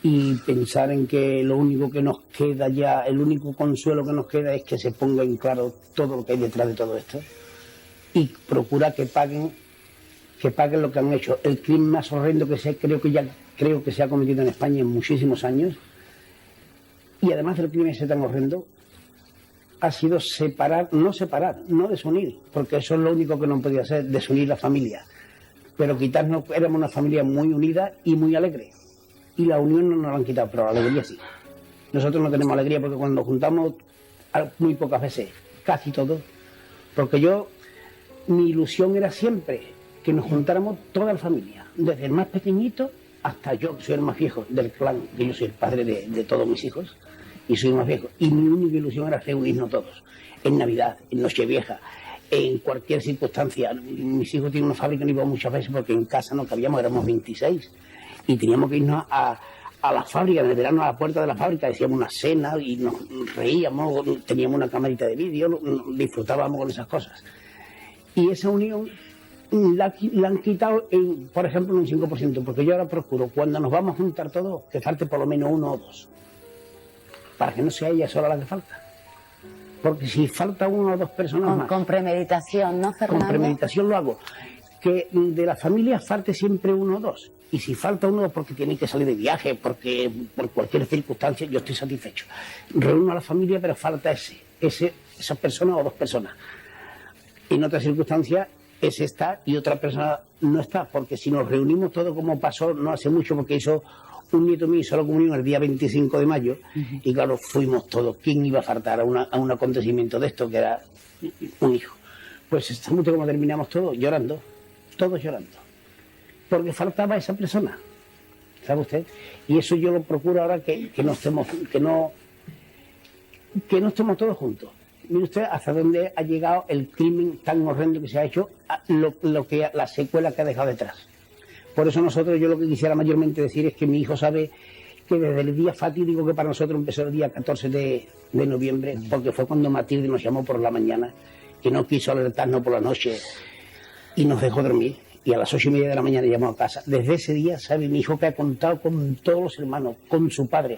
y pensar en que lo único que nos queda ya, el único consuelo que nos queda es que se ponga en claro todo lo que hay detrás de todo esto y procura que paguen lo que han hecho. El crimen más horrendo creo que se ha cometido en España en muchísimos años, y además del crimen ese tan horrendo ha sido no desunir, porque eso es lo único que no podía hacer, desunir la familia. Pero quitarnos, éramos una familia muy unida y muy alegre. Y la unión no nos la han quitado, pero la alegría sí. Nosotros no tenemos alegría porque cuando nos juntamos, muy pocas veces, casi todos, porque mi ilusión era siempre que nos juntáramos toda la familia, desde el más pequeñito hasta yo, que soy el más viejo del clan, que yo soy el padre de todos mis hijos, y soy el más viejo. Y mi única ilusión era reunirnos todos, en Navidad, en Nochevieja, en cualquier circunstancia. Mis hijos tienen una fábrica, no íbamos muchas veces porque en casa no cabíamos, éramos 26, y teníamos que irnos a la fábrica, en el verano a la puerta de la fábrica, decíamos una cena y nos reíamos, teníamos una camarita de vídeo, disfrutábamos con esas cosas. Y esa unión la han quitado, por ejemplo, en un 5%, porque yo ahora procuro, cuando nos vamos a juntar todos, que falte por lo menos 1 o 2, para que no sea ella sola la que falta. Porque si falta 1 o 2 personas más... Con premeditación, ¿no, Fernando? Con premeditación lo hago. Que de la familia falte siempre 1 o 2. Y si falta 1 o 2 porque tienen que salir de viaje, porque por cualquier circunstancia, yo estoy satisfecho. Reúno a la familia, pero falta esa persona o 2 personas. En otras circunstancias, ese está y otra persona no está. Porque si nos reunimos todos, como pasó no hace mucho, porque hizo un nieto mío, hizo la comunión el día 25 de mayo, y claro, fuimos todos. ¿Quién iba a faltar a un acontecimiento de esto, que era un hijo? Pues esta noche, como terminamos todos llorando, porque faltaba esa persona, ¿sabe usted? Y eso yo lo procuro ahora, que no estemos todos juntos. Mire usted hasta dónde ha llegado el crimen tan horrendo que se ha hecho, la secuela que ha dejado detrás. Por eso yo lo que quisiera mayormente decir es que mi hijo sabe que desde el día fatídico que para nosotros empezó el día 14 de noviembre, porque fue cuando Matilde nos llamó por la mañana, que no quiso alertarnos por la noche y nos dejó dormir, y a las 8:30 de la mañana llamó a casa. Desde ese día sabe mi hijo que ha contado con todos los hermanos, con su padre,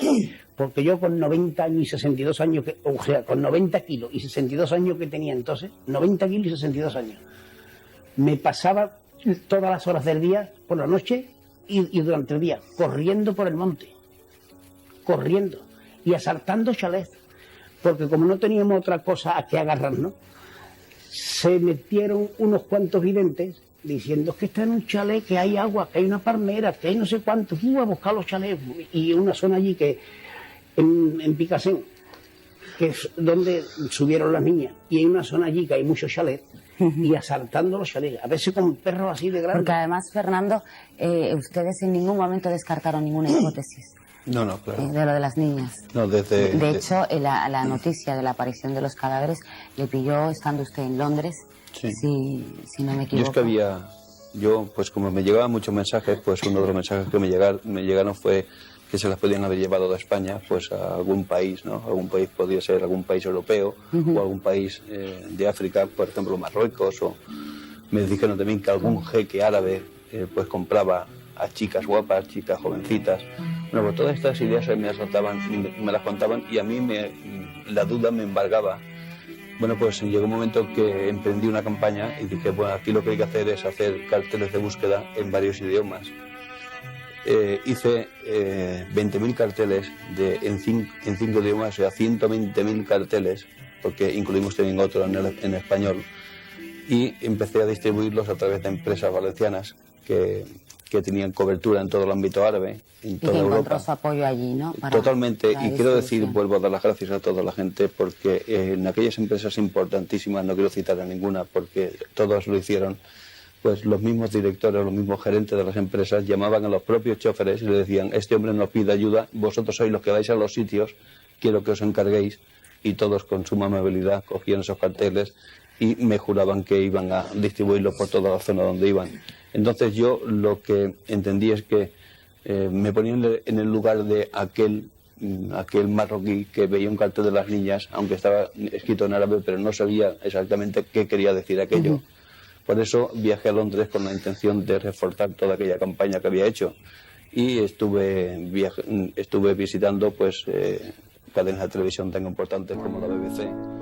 porque yo con 90 años y 62 años, o sea, con 90 kilos y 62 años que tenía entonces, 90 kilos y 62 años, me pasaba todas las horas del día, por la noche y durante el día, corriendo por el monte, corriendo y asaltando chalés, porque como no teníamos otra cosa a que agarrarnos, se metieron unos cuantos videntes diciendo que está en un chalet, que hay agua, que hay una palmera, que hay no sé cuánto. Iba a buscar los chalés, y una zona allí que en Picasen, que es donde subieron las niñas, y hay una zona allí que hay muchos chalets, y asaltando los chalets, a veces con perros así de grandes. Porque además, Fernando, ustedes en ningún momento descartaron ninguna hipótesis. No, claro. De lo de las niñas. No, De hecho, la noticia de la aparición de los cadáveres le pilló estando usted en Londres, Sí. si no me equivoco. Yo es que pues como me llegaban muchos mensajes, pues uno de los mensajes que me llegaron fue que se las podían haber llevado de España pues a algún país, ¿no? Algún país podía ser algún país europeo o algún país de África, por ejemplo Marruecos, o me dijeron también que algún jeque árabe pues compraba a chicas guapas, chicas jovencitas. Bueno, pues todas estas ideas me asaltaban, me las contaban, y a mí la duda me embargaba. Bueno, pues llegó un momento que emprendí una campaña y dije, bueno, aquí lo que hay que hacer es hacer carteles de búsqueda en varios idiomas. Hice 20.000 carteles en cinco idiomas, o sea, 120.000 carteles, porque incluimos también otro en español, y empecé a distribuirlos a través de empresas valencianas que tenían cobertura en todo el ámbito árabe, en toda Europa. Encontró su apoyo allí, ¿no? Totalmente, y quiero decir, vuelvo a dar las gracias a toda la gente, porque en aquellas empresas importantísimas, no quiero citar a ninguna, porque todas lo hicieron, pues los mismos directores, los mismos gerentes de las empresas llamaban a los propios choferes y le decían: este hombre nos pide ayuda, vosotros sois los que vais a los sitios, quiero que os encarguéis. Y todos con suma amabilidad cogían esos carteles y me juraban que iban a distribuirlos por toda la zona donde iban. Entonces yo lo que entendí es que me ponía en el lugar de aquel marroquí que veía un cartel de las niñas, aunque estaba escrito en árabe, pero no sabía exactamente qué quería decir aquello. Por eso viajé a Londres con la intención de reforzar toda aquella campaña que había hecho, y estuve visitando pues cadenas de televisión tan importantes como la BBC.